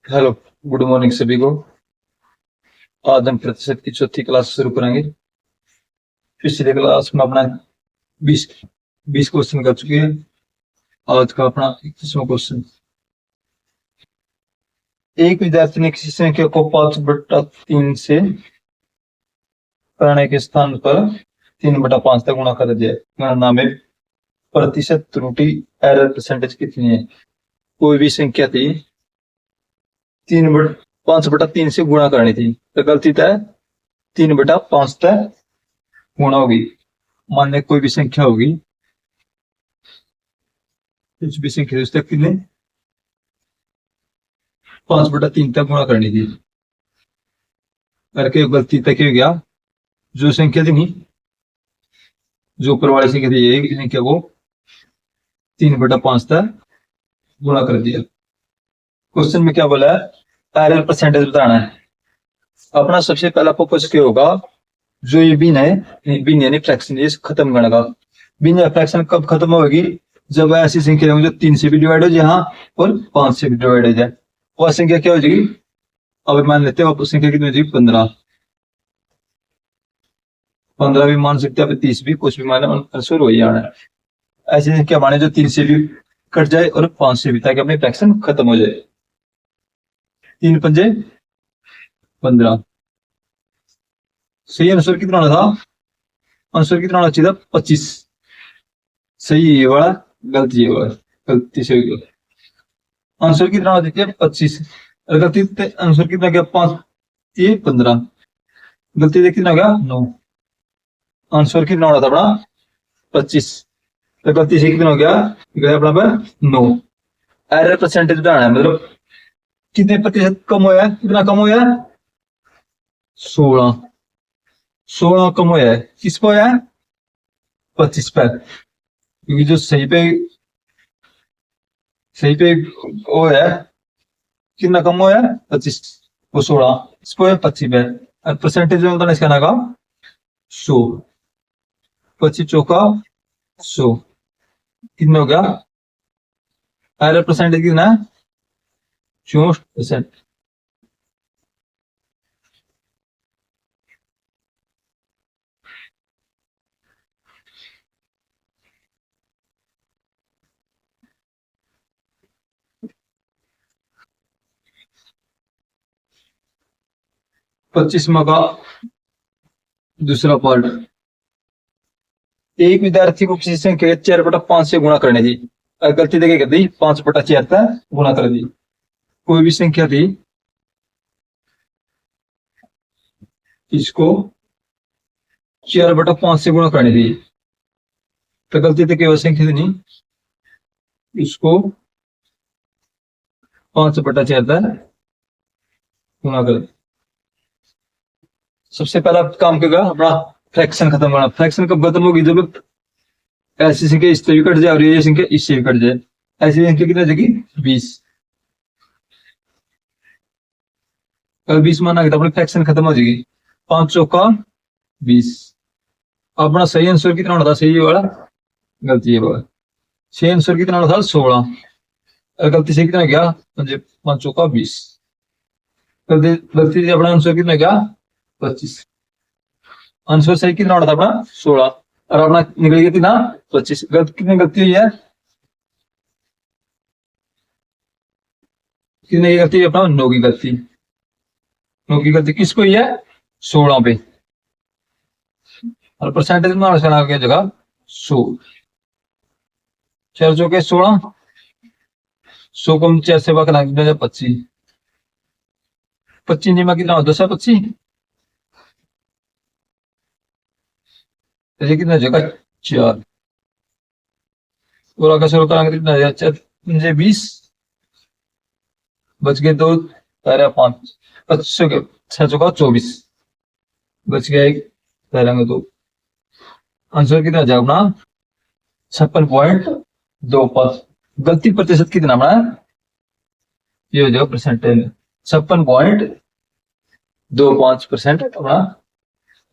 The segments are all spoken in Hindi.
हेलो। गुड मॉर्निंग सभी को। आज हम प्रतिशत की चौथी क्लास शुरू करेंगे। पिछले क्लास में अपना 20 क्वेश्चन कर चुके हैं। आज का अपना 21वां क्वेश्चन। एक विद्यार्थी ने किसी संख्या को 5/3 से करने के स्थान पर 3/5 तक गुणा कर दिया। गणना में प्रतिशत त्रुटि एरर परसेंटेज कितनी है? कोई भी संख्या थी, 5/3 से गुणा करनी थी, तो गलती तय 3/5 तक गुणा होगी। मान लें कोई भी संख्या होगी, कुछ भी संख्या उस तक कितने 5/3 तक गुणा करनी थी। करके गलती तक हो गया, जो संख्या थी नहीं, जो ऊपर वाली संख्या थी, एक संख्या को 3/5 तक गुणा कर दिया। क्वेश्चन में क्या बोला है? एरर परसेंटेज बताना है। अपना सबसे पहला फोकस क्या होगा? जो ये बिन है, बिन यानी फ्रैक्शन, ये खत्म करने का। बिन या फ्रैक्शन कब खत्म होगी? जब ऐसी संख्या होगी जो 3 से भी डिवाइड हो जाए, हाँ, और 5 से भी डिवाइड हो जाए। वह संख्या क्या हो जाएगी? अब मान लेते हैं संख्या कितनी हो जाएगी? 15। 15 भी मान सकते हैं, 30 भी, कुछ भी माने, आंसर वही आना है। ऐसी संख्या माने जो 3 से भी कट जाए और 5 से भी, ताकि अपनी फ्रैक्शन खत्म हो जाए। 3 पंजे 15। सही आंसर कितना होना था? आंसर कितना होना चाहिए था? 25। सही ये वाला, गलती ये वाला, गलती से हो गया। आंसर कितना होना चाहिए? 25। और गलती आंसर कितना गया? 5 ये 15। गलती से कितना गया? 9। आंसर कितना होना था अपना? 25। तो गलती से कितना हो गया? गया अपना पर 9। एरर परसेंटेज बताना है, मतलब कितने प्रतिशत कम होया है? कितना कम होया है? 16। 16 कम होया है। किस पर होया है? 25 पर। क्योंकि जो सही पे वो है, कितना कम हुआ है? 25 वो 16, इसको है 25 है। और परसेंटेज में बताना इसका ना का 100। 25 चौका 100, कितना हो गया? एरर परसेंटेज कितना है? 64%। पच्चीसवा का दूसरा पार्ट। एक विद्यार्थी को किसी संख्या 4/5 से गुणा करने दी। गलती देखे कर दी, 5/4 तक गुणा कर दी। कोई भी संख्या थी, इसको 4/5 से गुणा करने दी, तो गलती देखे वह संख्या थी नहीं, इसको 5/4 तक गुणा कर। सबसे पहला काम क्या अपना? फ्रैक्शन खत्म करना। फ्रैक्शन कब खत्म होगी? जब ऐसी संख्या इससे भी कट जाए और ये संख्या इससे भी कट जाए। ऐसी संख्या कितनी जाएगी? 20। अगर 20 माना गया तो अपनी फ्रैक्शन खत्म हो जाएगी। 5 चौका 20। अपना सही आंसर कितना होना था? सही वाला, गलती है वाला। सही आंसर कितना होना था? 16। गलती से कितना गया? 5 चौका 20। गलती से अपना आंसर कितना गया? 25। आंसर सही कितना होना था अपना? 16। और अपना निकल गया कितना? 25। कितनी गलती हुई है? कितने की गलती है अपना? 9 की गलती। 9 की गलती किसको हुई है? 16 पे। और परसेंटेज में आ गया जगह 100। 4 चौके 16, 100 कम 4 से बाकी 25। 25 में कितना होता है? 25। ऐसे कितना जगह? 4। और आगे शुरू करेंगे कितना? 4 20, बच गए 2, 5, 25 के 6 चौका 24, बच गया 1, करेंगे 2। आंसर कितना जाएगा अपना? 56.25। गलती प्रतिशत कितना अपना? ये हो जाएगा परसेंटेज, 56.25% अपना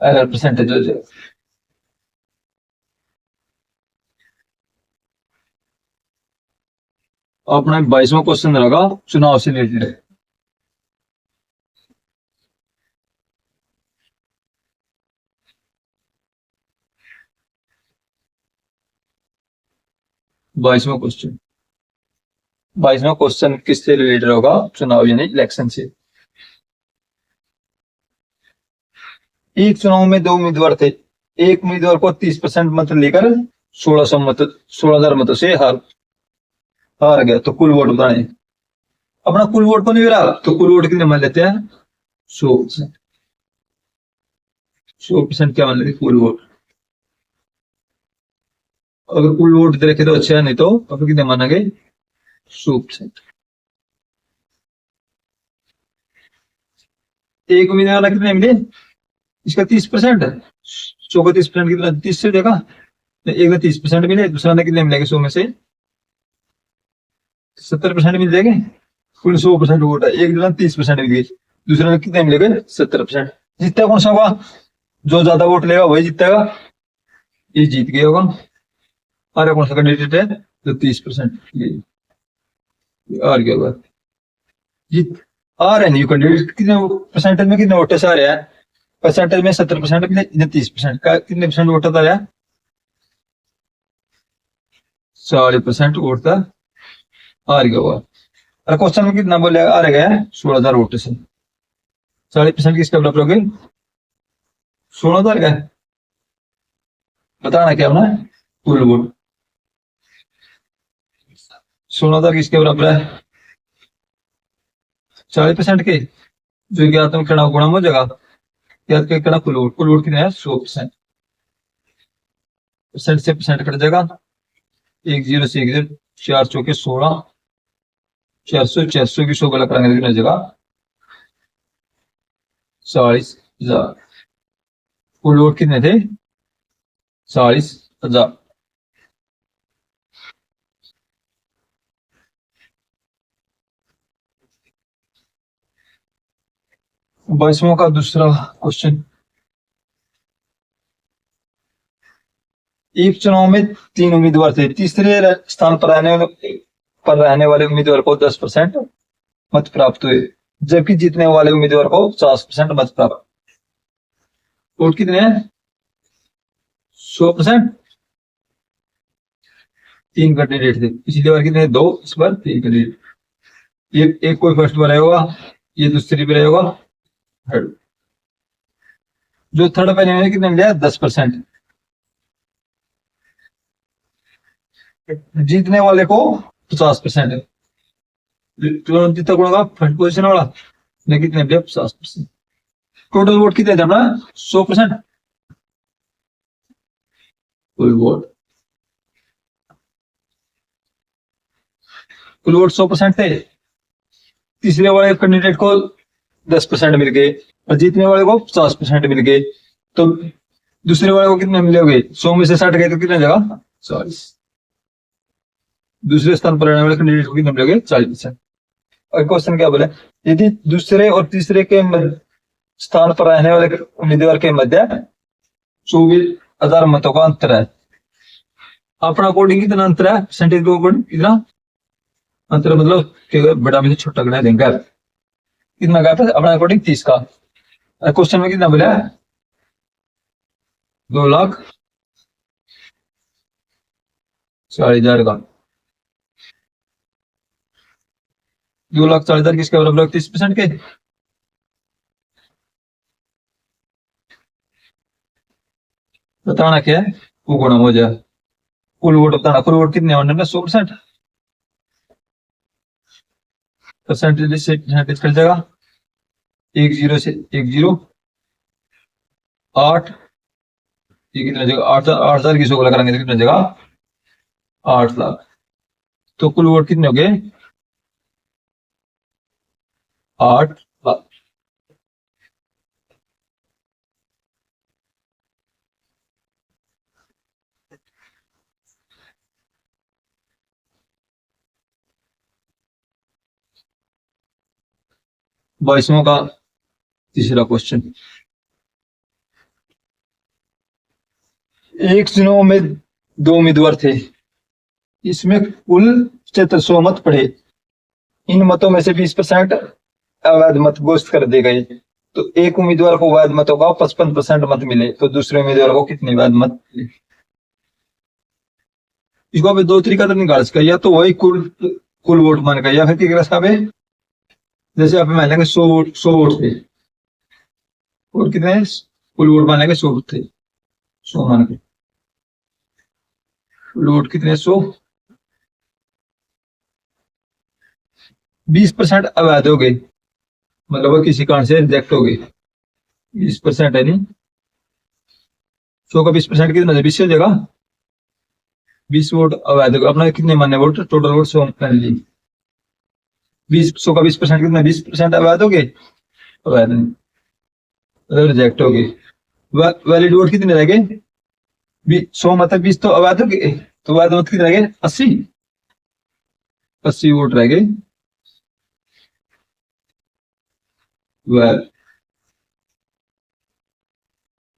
एरर परसेंटेज हो जाएगा। अपना 22वां क्वेश्चन रहेगा चुनाव से रिलेटेड। 22वां क्वेश्चन। 22वां क्वेश्चन किससे रिलेटेड होगा? चुनाव यानी इलेक्शन से। एक चुनाव में दो उम्मीदवार थे। एक उम्मीदवार को 30% मत लेकर 16,000 मतों से हार गया। तो कुल वोट बताने। अपना कुल वोट को नहीं मिला तो कुल वोट कितने मान लेते हैं? 100%। 100% क्या मान लेते? कुल वोट। अगर कुल वोट दे रखे तो अच्छा है, नहीं तो अगर कितने मानेंगे? 100%। एक उम्मीदवार ने कितने मिले? इसका 30%। 100 का 30% कितना? 30 से देगा। एक ने 30% मिले, दूसरा ने कितने मिलेंगे? 100 में से 70% मिल जाएंगे। कुल 100% वोट है, एक जना 30% मिल गई, दूसरे ने कितने मिलेंगे? 70%। जीतता कौन सा होगा? जो ज्यादा वोट लेगा वही जीतेगा। ये जीत गया होगा। और कौन सा कैंडिडेट है जो 30%? और क्या होगा? जीत आ रहे न्यू कैंडिडेट कितने परसेंटेज में? कितने वोट से आ रहे हैं? परसेंटेज में 70% मिले, इन्हें 30% का कितने परसेंट वोट आता है? 40% वोट था। आ गया होगा। और क्वेश्चन में कितना बोले आ रहा है? 16,000 वोट से 40% किसके बराबर हो गए? 16,000 का। बताना क्या होना? कुल वोट 16,000 किसके बराबर है? 40% के। जो ज्ञात में करना गुणा हो जाएगा। याद करना कुल वोट। कुल वोट कितने हैं? 100%। परसेंट से परसेंट कट जाएगा। एक जीरो से एक जीरो, 4 चौके 16, 400 की 100 गला कराएंगे कितनी जगह? 40,000। कुल वोट कितने थे? 40,000। बाईसवां का दूसरा क्वेश्चन। एक चुनाव में 3 उम्मीदवार थे। तीसरे स्थान पर रहने वाले उम्मीदवार को 10% मत प्राप्त हुए, जबकि जीतने वाले उम्मीदवार को 50% मत प्राप्त। वोट कितने हैं? 100%। 3 कैंडिडेट थे। पिछली बार कितने? 2। इस बार 3 कैंडिडेट। एक कोई फर्स्ट पर होगा, ये दूसरी पर होगा, थर्ड। जो थर्ड पे नहीं कितने मिले? 10%। जीतने वाले को 50%। जीता कौन होगा? फर्स्ट पोजिशन वाला ने कितने मिले? 50%। टोटल वोट कितने थे अपना? 100%। कुल वोट 100% थे। तीसरे वाले कैंडिडेट को 10% मिल गए और जीतने वाले को 50% मिल गए। तो दूसरे वाले को कितने मिलोगे? 100 में से 60 गए तो कितने जगह? 40। दूसरे स्थान पर रहने वाले कैंडिडेट को कितने मिलोगे? 40%। और क्वेश्चन क्या बोले? यदि दूसरे और तीसरे के स्थान पर रहने वाले उम्मीदवार के मध्य 24,000 मतों का अंतर है। अपना अकॉर्डिंग कितना अंतर है? परसेंटेज के अकॉर्डिंग कितना अंतर? मतलब बड़ा में से छोटा गिना देंगे। कितना गैप है अपना अकॉर्डिंग? 30 का। क्वेश्चन में कितना बोला? 2,40,000 का। 2,40,000 किसके बराबर? 30% के। बताना क्या है? वो गुणा हो जाए। कुल वोट बताना। कुल वोट कितने होने? 100%। परसेंटेज से परसेंटेज कर जाएगा। एक जीरो से एक जीरो, 8। ये कितने जगह? 8,000 की 100 लगाएंगे तो कितने जगह? 8 लाख। तो कुल वोट कितने हो गए? 8 लाख। बाईसवां का तीसरा क्वेश्चन। एक चुनाव में 2 उम्मीदवार थे। इसमें कुल 700 मत पड़े। इन मतों में से 20% अवैध मत घोषित कर दिए गए। तो एक उम्मीदवार को वैध मतों का 55% मत मिले, तो दूसरे उम्मीदवार को कितने वैध मत मिले? इसको आप दो तरीका तो निकाल सकते, या तो वही कुल कुल वोट मान का, या फिर क्या करा पे, जैसे आप मान लेंगे 100 वोट थे, और कितने कुल वोट मान लेंगे 100 थे, 100 मान के कुल वोट कितने 100, 20% अवैध हो गए, मतलब वो किसी कारण से रिजेक्ट हो गए, 20% है नहीं, 100 का 20% कितना, 20 हो जाएगा, 20 वोट अवैध हो गए, अपना कितने मान्य वोट, टोटल वोट 100 मान ली, 100 का 20% कितना, 20% अवैध हो गए, अवैध नहीं, मतलब रिजेक्ट हो गए। वैलिड वोट कितने रह गए, 100 मतलब 20 तो अवैध हो गए, तो अवैध वोट कितने रह गए, 80, 80 वोट रह गए वैध।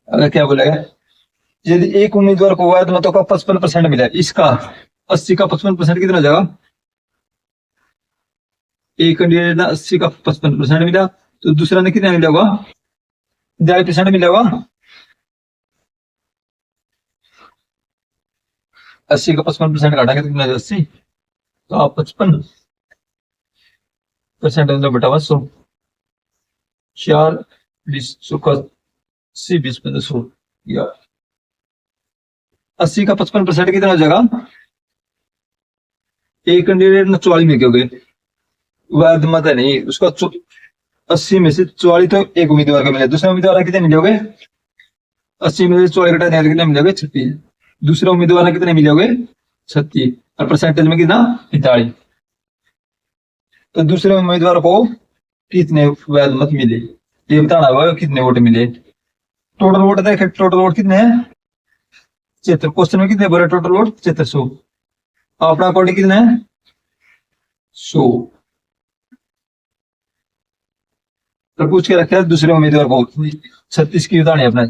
अगर क्या बोलेगा, यदि एक उम्मीदवार को वैध मतों का 55% मिला, इसका 80 का 55% कितना हो जाएगा, एक कैंडिडेट ने 80 का 55% मिला, तो दूसरा ने कितना मिला होगा, 40% मिला होगा, 80 का 55% काटांगे तो कितना, 80, तो आप 55% मतलब बटा 100, 4 20 100 का 80 20 में 100, या 80 का 55% कितना हो जाएगा, एक कैंडिडेट ने 44 में क्यों गए, वैध मत है नहीं उसका, 80 में से 44 तो एक उम्मीदवार को मिले, दूसरे उम्मीदवार कितने मिलोगे, 80 में से 44 घटा दिया कितने मिलोगे, 36, दूसरे उम्मीदवार ने कितने मिलोगे, 36, और परसेंटेज में कितना, 45, तो दूसरे उम्मीदवार को कितने वैध मत मिले, ये बताना होगा कितने वोट मिले, टोटल वोट देखे, टोटल वोट कितने हैं, 76, क्वेश्चन में कितने बोले, टोटल वोट 7600, अपना अकॉर्डिंग कितने हैं, 100, तो पूछ के रखे है दूसरे उम्मीदवार को, 36 की बतानी है अपना,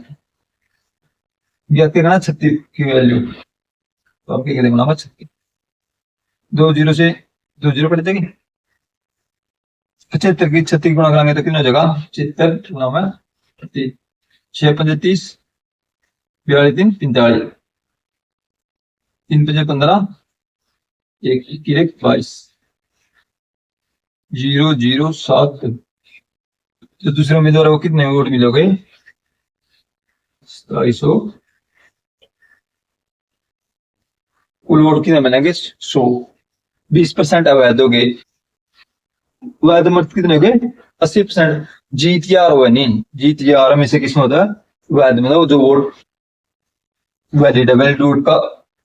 ज्ञात करना 36 की वैल्यू, तो आप क्या देखना, 36 दो जीरो से 2 जीरो कट जाएगी, 75 की 36 गुणा कराएंगे तो कितना हो जाएगा, 76 गुणा में 36, 6 पंजे 30, 42 3 45, 3 पंजे 15, 1 1 22, 007, तो दूसरे उम्मीदवार को कितने वोट मिलोगे, 2700, कुल वोट कितने बनेंगे 100, 20% अवैध हो गए, वैध मत कितने हो गए, 80%, जीत या हार हुआ नहीं, जीत या हार में से किसमें होता है, वैध मतलब जो वोट वैलिड है, वैलिड वोट का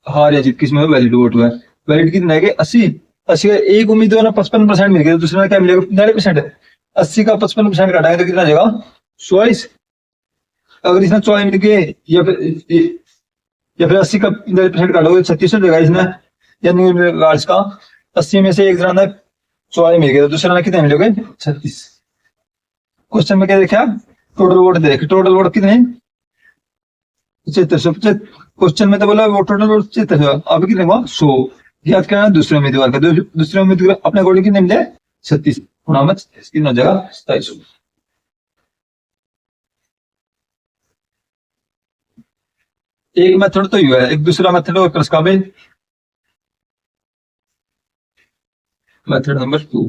हार या जीत किसमें है, वैलिड वोट हुआ है, वैलिड कितने है 80, 80 का एक उम्मीदवार 55% मिल गया, दूसरे ने क्या मिलेगा 45%, 80 का 55% घटाएंगे तो कितना आ जाएगा 44, अगर इसने 44 मिल गए, या फिर 80 का 45% काटोगे 36 हो जाएगा, इसने यानी इसका 80 में से एक जना ने 44 मिल गया, तो दूसरा ने कितने मिलोगे 36, क्वेश्चन में क्या देखा, टोटल वोट देखे, टोटल वोट कितने 75, क्वेश्चन में तो बोला वो टोटल वोट 75, अब कितने हुआ 100, याद करना दूसरे उम्मीदवार का, दूसरे उम्मीदवार अपने अकॉर्डिंग कितने मिले 36, कितना हो जाएगा 2700, एक मेथड तो ये है, एक दूसरा मेथड और इसका भी, मेथड नंबर 2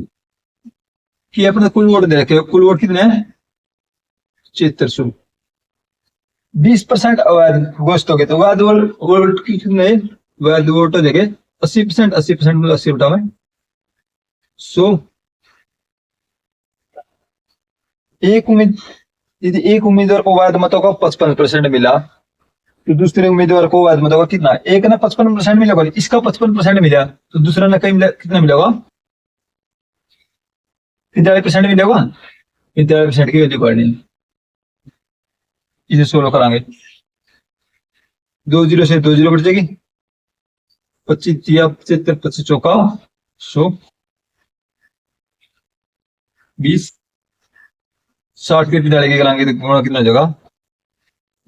कि अपने कुल वोट दे रखे, कुल वोट कितने हैं 7600, 20% अवैध घोषित हो गए, तो वैध वोट कितने, वैध वोट हो जाएंगे 80%, 80% मतलब 80 बटा में 100, एक उम्मीद, यदि एक उम्मीदवार को वैध मतों का 55% मिला, तो दूसरे उम्मीदवार को वैध मतों का कितना, एक ने 55% मिला, इसका 55% मिला, तो दूसरा ने कहीं मिला, कितना मिलेगा 45% मिलेगा, 45% की वैल्यू पढ़नी, इसे सोल्व कराएंगे, 2 जीरो से 2 जीरो कट जाएगी, 25 75 25 चौका 100, 20 60 के डालेंगे कराएंगे तो गुणा कितना जगह,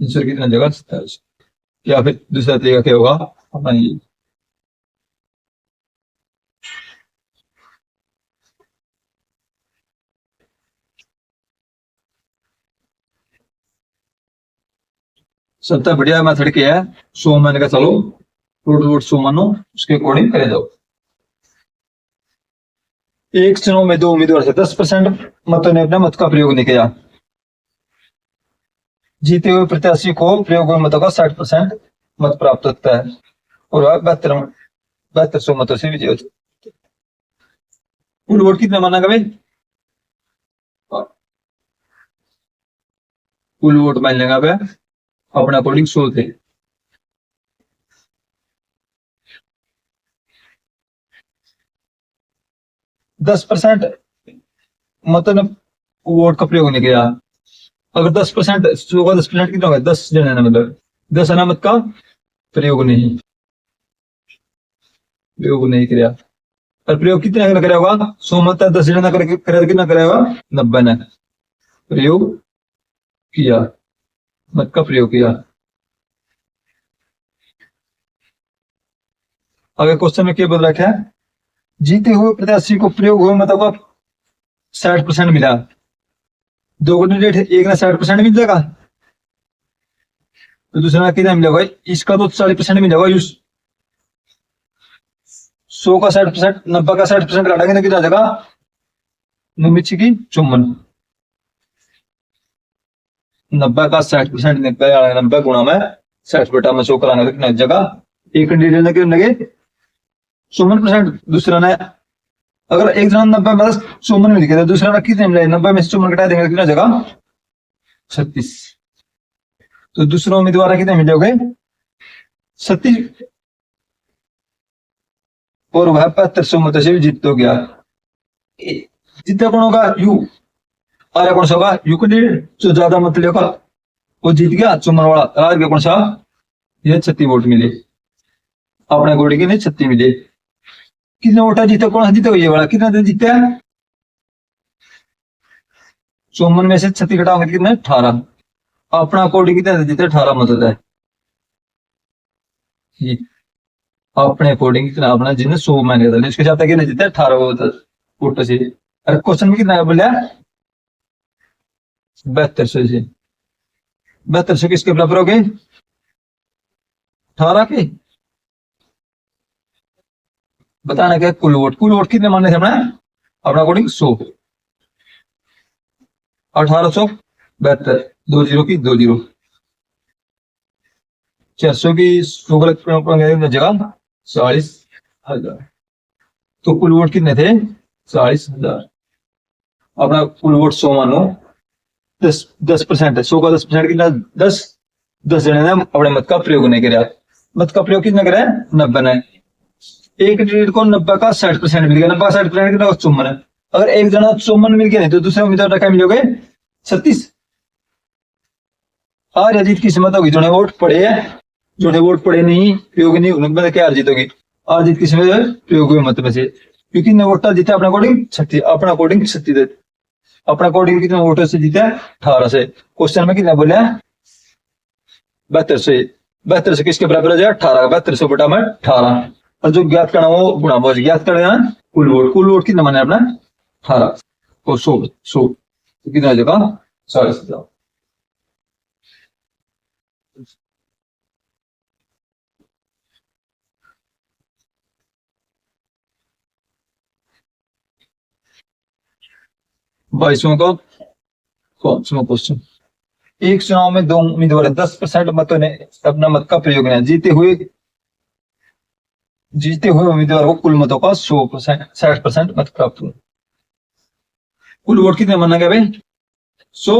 आंसर कितना जगह 27, या फिर दूसरा तरीका क्या होगा अपना ये, सबसे बढ़िया मेथड क्या है, 100 मैंने कहा चलो टोटल वोट 100 मानो, उसके अकॉर्डिंग करे जाओ। एक चुनाव में 2 उम्मीदवार से 10% मतों ने अपने मत का प्रयोग नहीं किया। जीते हुए प्रत्याशी को प्रयोग हुए मतों का 60% मत प्राप्त होता है और वह 7200 मतों से विजय होता है। कुल वोट कितना माना भाई? कुल वोट मान लेगा भाई अपना अकॉर्डिंग 100 थे। दस परसेंट मतों ने वोट का प्रयोग नहीं किया। अगर 10% 100 का 10% कितना होगा? 10 जने ना, मतलब 10 अनामत का प्रयोग नहीं किया। और प्रयोग कितना ना करेगा? 100 मत 10 जने ना करे कितना करेगा? 90 ने प्रयोग किया, मत का प्रयोग किया। अगर क्वेश्चन में क्या बोल रखा है? जीते हुए प्रत्याशी को प्रयोग हुए मतों का 60% मिला। दो कैंडिडेट है, एक ने 60% मिल जाएगा तो दूसरा कितना मिलेगा? इसका तो 40% मिलेगा। 100 का 60%, 90 का 60% काटेंगे ना कितना जाएगा? 90 की 54। 90 का 60% 90 गुणा में 60 बटा में 100 कराने कितना जगह? एक कैंडिडेट ने कितना लगे? 54%। दूसरा ने अगर एक जना 90 में 54 मिल गया तो दूसरा ने कितने मिले? 90 में से 54 घटा देंगे कितना जगह? 36। तो दूसरा उम्मीदवार कितने मिलोगे? 36 और वह 7200 मतों से भी जीत हो गया। जीता कौन होगा? यू। आर्य कौन सा होगा? यू कैंडिडेट जो ज्यादा मत लेगा वो जीत गया, चुमन वाला। राज कौन सा? ये 36 वोट मिले अपने घोड़े के लिए, 36 मिले। कितने वोट जीते? कौन सा जीते? ये वाला। कितना जीते हैं? 54 में से 36 घटाओगे कितने? 18। अपना अकॉर्डिंग कितने जीते? 18 मत होता है। अपने अकॉर्डिंग कितना अपना जिन्हें 100 मांगे था इसके साथ कितने जीते? 18 वोट से। अरे क्वेश्चन में कितना बोला? 7200 से। 7200 किसके बराबर हो गए? 18 के। बताना क्या? कुल वोट कितने मानने थे अपना अकॉर्डिंग? 100। 1872 2 जीरो की 2 जीरो। 400 की 100 जगह 40,000। तो कुल वोट कितने थे? 40,000। अपना कुल वोट 100 मानो 10% है। 100 का 10% कितना? 10 जने ने अपने मत का प्रयोग नहीं किया। मत का प्रयोग कितना करा? 90 ने। एक कैंडिडेट को 90 का 60% मिल गया। 90 का 60% कितना? 54 है। अगर एक जना 54 मिल गया नहीं तो दूसरा उम्मीदवार क्या मिलोगे? 36। हार या जीत की समझ होगी। जोने वोट पड़े है, जोने वोट पड़े नहीं प्रयोग नहीं उनमें क्या हार जीत होगी? हार जीत की समझ प्रयोग हुए मत में से, क्योंकि वोटा जीते अपना अकॉर्डिंग 36, अपना अकॉर्डिंग 36 अपना अकॉर्डिंग कितने वोटर से जीते? 18 से। क्वेश्चन में कितना बोला? 7200। 7200 किसके बराबर हो जाएगा? 18। 7200 बटा में 18 और जो ज्ञात करना वो गुणा बोझ ज्ञात कर देना। कुल वोट कितना माना अपना? 18 और 100 तो कितना हो जाएगा? 40,000। बाईसवां का क्वेश्चन। एक चुनाव में 2 उम्मीदवार 10% मतों ने अपना मत का प्रयोग किया। जीते हुए उम्मीदवार को कुल मतों का 100% 60% मत प्राप्त हुए। कुल वोट कितने माना गया भाई? 100।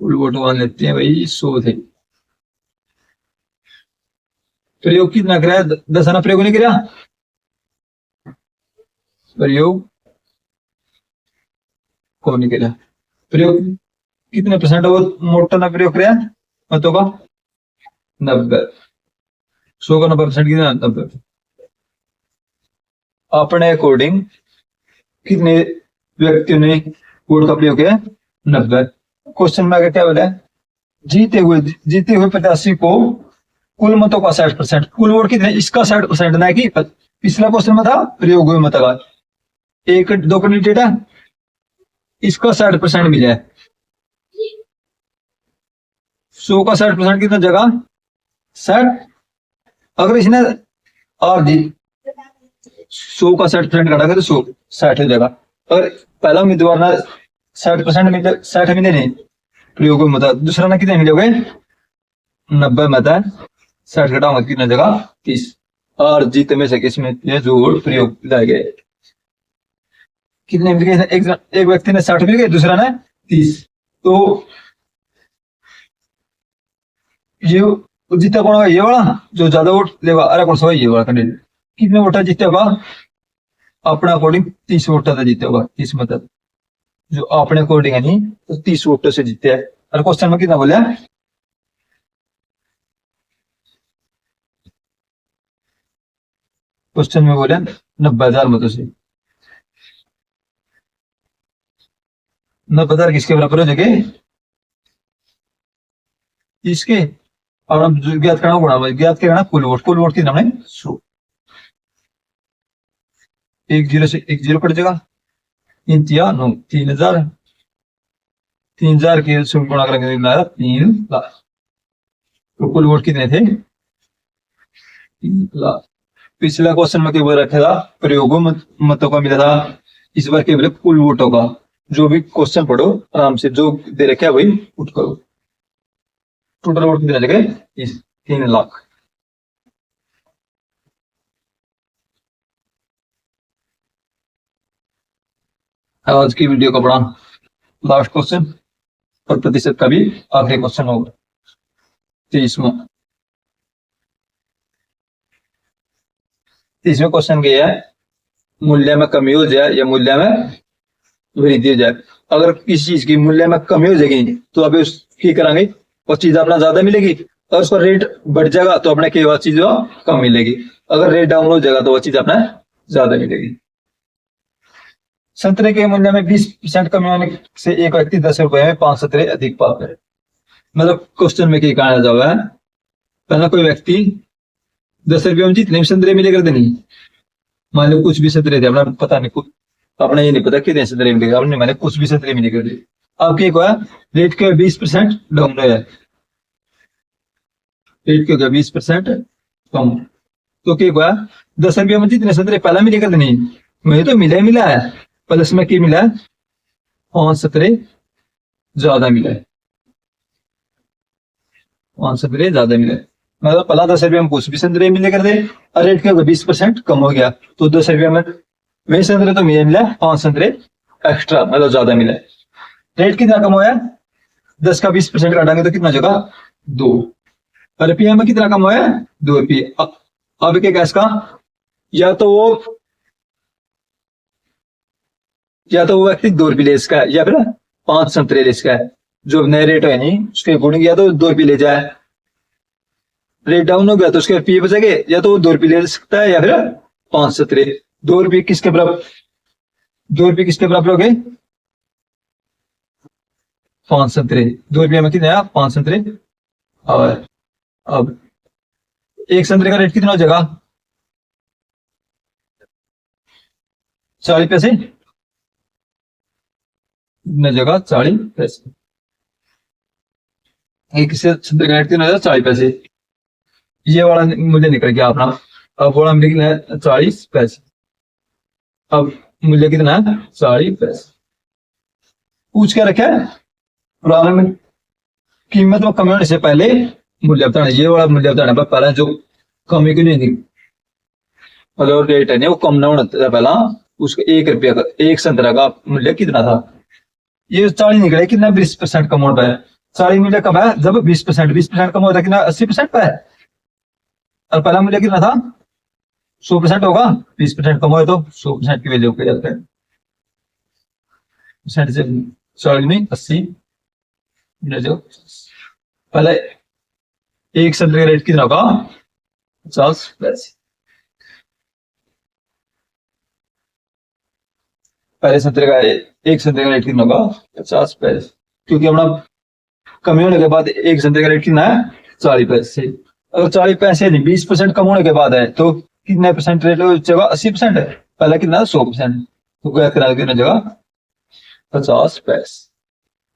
कुल वोट मान लेते हैं भाई 100 थे। प्रयोग कितना कराया? 10 आना प्रयोग नहीं कराया। प्रयोग को नहीं कराया। प्रयोग कितने परसेंट वो मोटा ना प्रयोग कराया मतों का? 90। 100 का 90% कितना? 90। अपने अकॉर्डिंग कितने व्यक्तियों ने वोट का प्रयोग किया? 90। क्वेश्चन में आगे क्या बोला? जीते हुए प्रत्याशी को कुल मतों का 60%। कुल वोट कितने? इसका 60% ना कि पिछला क्वेश्चन में था प्रयोग हुए मत का। एक 2 कैंडिडेट है, इसका 60% मिला है। 100 का 60% कितना जगह? 60 अगर इसने और जी 100 का 60% काटा तो 160 हो जाएगा। अगर पहला उम्मीदवार ना 60% मिले, 60 मिले नहीं प्रयोग मत, दूसरा ना कितने मिलोगे 90 मत है, 60 घटाओ मत कितने जगह 30। और जीत में से किसमें ये जोड़ प्रयोग लाए गए कितने मिल गए, एक व्यक्ति ने 60 मिल गए, दूसरा ने 30। तो ये जीता कौन होगा, ये वाला जो ज्यादा वोट लेगा। अरे कौन सा ये वाला कैंडिडेट कितने वोट जीते होगा अपने अकॉर्डिंग 30 वोट से जीते होगा, 30 मतलब जो अपने अकॉर्डिंग है नहीं तो 30 वोटों से जीते हैं। और क्वेश्चन में कितना बोले, क्वेश्चन में बोले 90,000 मतों से। 90,000 किसके बराबर हो जाएंगे, इसके। और हम ज्ञात करना गुणा, ज्ञात करना कुल वोट की हमने 100, एक जीरो से एक जीरो कट जाएगा, 3 3,000, 3,000 के गुणा करेंगे 3,00,000। तो कुल वोट कितने थे 3,00,000। पिछला क्वेश्चन में केवल रखा था प्रयोगों मतों का मिला था, इस बार केवल कुल वोटों का। जो भी क्वेश्चन पढ़ो आराम से, जो दे रखा है वही पुट करो। टोटल वोट कितने लगे 3,00,000। आज की वीडियो का बड़ा लास्ट क्वेश्चन और प्रतिशत का भी आखिरी क्वेश्चन होगा 30वां। 30वें क्वेश्चन ये है, मूल्य में कमी हो जाए या मूल्य में वृद्धि हो जाए। अगर किसी चीज की मूल्य में कमी हो जाएगी तो अभी उसकी कराएंगे वो चीज अपना ज्यादा मिलेगी, और उसका रेट बढ़ जाएगा तो अपने की चीज कम मिलेगी। अगर रेट डाउन हो जाएगा तो वो चीज अपना ज्यादा मिलेगी। संतरे के मूल्य में 20% कमी होने से एक व्यक्ति 10 रुपए में 5 संतरे अधिक पाता है। मतलब क्वेश्चन में क्या कहा जावा है, पहला कोई व्यक्ति 10 रुपये में जितने संतरे मिले करते नहीं, मान लो कुछ भी संतरे थे अपना पता नहीं, कुछ अपना ये नहीं पता कितने संतरे मिलेगा, अपने मैंने कुछ भी संतरे मिले करते। अब क्या हुआ, रेट के 20% डाउन है, रेट के 20% कम। तो क्या हुआ 10 रुपये में जितने संतरे पहला मिले करते नहीं, मुझे तो मिला है, प्लस में क्या मिला है 5 संतरे ज्यादा मिला है, 5 संतरे ज्यादा मिले। मतलब पहला 10 रुपये में कुछ भी संतरे मिले करते और रेट के 20% कम हो गया, तो 10 रुपये में वही संतरे तो मिला 5 संतरे एक्स्ट्रा मतलब ज्यादा मिला। रेट कितना कम हुआ, 10 का 20% काटेंगे तो कितना जगह 2। रुपया में कितना कम हुआ 2 रुपये। अब क्या गैस का, या तो वो व्यक्ति 2 रुपये ले इसका है या फिर 5 संतरे ले इसका है, जो नए रेट है नहीं उसके अकॉर्डिंग, या तो 2 रुपये ले जाए। रेट डाउन हो गया तो उसके रुपये बचेंगे, या तो वो 2 रुपये ले सकता है या फिर 5 संतरे। 2 रुपये किसके बराबर, 2 रुपये किसके बराबर हो गए 5 संतरे। 2 रुपये में कितने आया 5 संतरे। और अब एक संतरे का रेट कितना हो जाएगा 40 पैसे, जगह 40 पैसे। एक संतरे का रेट कितना हो जाएगा 40 पैसे। ये वाला मूल्य निकल गया अपना। अब वाला मूल्य कितना है 40 पैसे। अब मूल्य कितना है 40 पैसे। पूछ क्या रखा है, पुराने में कीमत में कमी होने से पहले मूल्य बताना। ये वाला मूल्य बताना पहला जो कमी की नहीं, मतलब रेट है नहीं वो कम ना होना था पहला, उसका 1 रुपया का एक संतरा का मूल्य कितना था, ये 40 निकले, कितना 20% कम होता है। 40 मूल्य कम है जब 20% कम होता है, कितना 80% पे है। और पहला मूल्य कितना था 100% होगा, 20% कम हो तो 100% की वैल्यू हो जाता है। परसेंट से 40 में 80 जो पहले एक संतरे का रेट कितना होगा 50 पैसे। पहले संतरे का एक संतरे का रेट कितना होगा 50 पैसे, क्योंकि अपना कमी होने के बाद एक संतरे का रेट कितना है 40 पैसे। अगर 40 पैसे नहीं 20% कम होने के बाद है तो कितने परसेंट रेट हो जाएगा 80%। पहले कितना 100%, तो क्या करा कितना जगह 50 पैसे।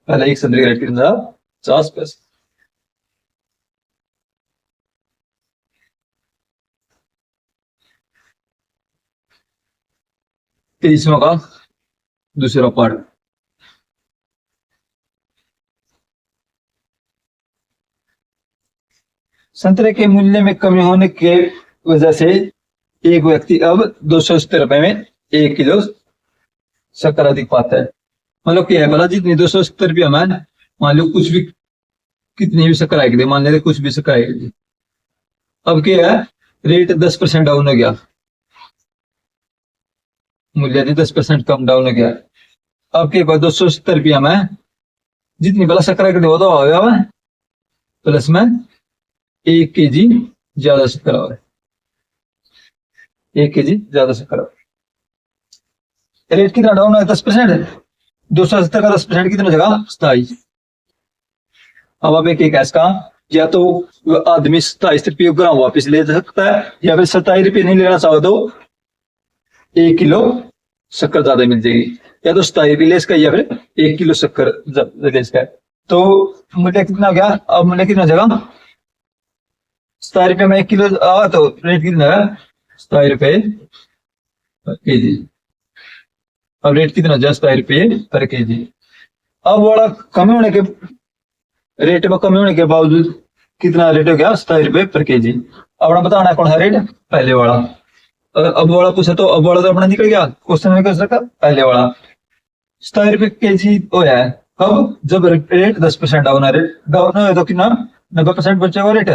पहले एक संतरे का रेट कितना 50 पैसे। 23वां का दूसरा पार्ट। संतरे के मूल्य में कमी होने के वजह से एक व्यक्ति अब 270 रुपए में 1 किलो शक्कर अधिक पाता है। मतलब क्या है भला, जितनी 270 रुपया में मान लो कुछ भी, कितनी भी शक्कर आएगी, मान लेते कुछ भी शक्कर आएगी। अब क्या है, रेट 10% डाउन हो गया, मूल्य 10% कम डाउन हो गया। अब क्या 270 रुपया में जितनी भला शक्कर आएगी वो तो हो गया, प्लस में 1 kg ज्यादा शक्कर आ रहा है, 1 kg ज्यादा शक्कर। रेट कितना डाउन है? 10%। 270 का 10% कितना जगह? 27। अब आप एक कैश का, या तो आदमी 27 रुपये ग्राम वापिस ले सकता है, या फिर 27 रुपये नहीं लेना चाहो तो 1 किलो शक्कर ज्यादा मिल जाएगी, या तो 27 ले इसका, या फिर 1 किलो शक्कर ले इसका। तो मूल्य कितना हो गया? अब मूल्य कितना जगह? 27 रुपये में 1 किलो आवा तो रेट कितना है? 27 रुपये पर केजी। अब रेट कितना हो जाए? 27 रुपये पर केजी। अब बड़ा कमी होने के, रेट में कमी होने के बावजूद कितना रेट हो गया? 27 रुपये पर केजी। अपना बताना कौन सा रेट? पहले वाला। अगर अब वाला पूछा तो अब वाला तो अपना निकल गया, क्वेश्चन में कर सकता पहले वाला। 27 रुपये केजी हो है कब? जब रेट 10% डाउन है। रेट डाउन है तो कितना? 90% बचेगा रेट।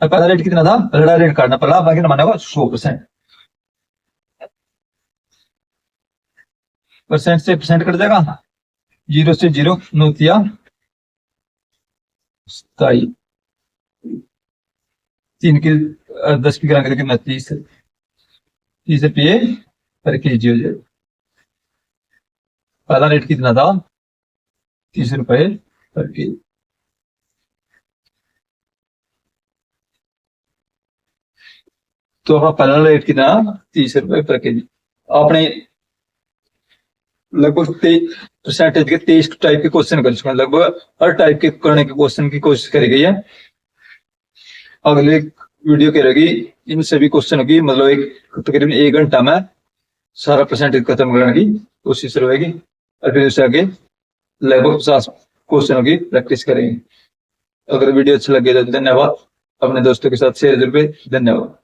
पहला रेट कितना था? पहला रेट काटना पड़ा, बाकी मानेगा 100%। परसेंट से परसेंट कट जाएगा, 0 से 0 नोतिया 27। 3 की 10 की ग्राम कितना? 30 रुपये पर केजी हो जाएगा। पहला रेट कितना था? 30 रुपये पर केजी। तो अपना पहला रेट कितना? 30 रुपये पर केजी। आपने लगभग परसेंटेज के 23 टाइप के क्वेश्चन कर चुके हैं। लगभग हर टाइप के करने के क्वेश्चन की कोशिश करी गई है। अगले वीडियो के रहेगी इन सभी क्वेश्चन की, मतलब एक तकरीबन 1 घंटा में सारा परसेंटेज खत्म करने की कोशिश रहेगी, और फिर उससे आगे लगभग 50 क्वेश्चनों की प्रैक्टिस करेंगे। अगर वीडियो अच्छा लगे तो धन्यवाद, अपने दोस्तों के साथ शेयर जरूर करें। धन्यवाद।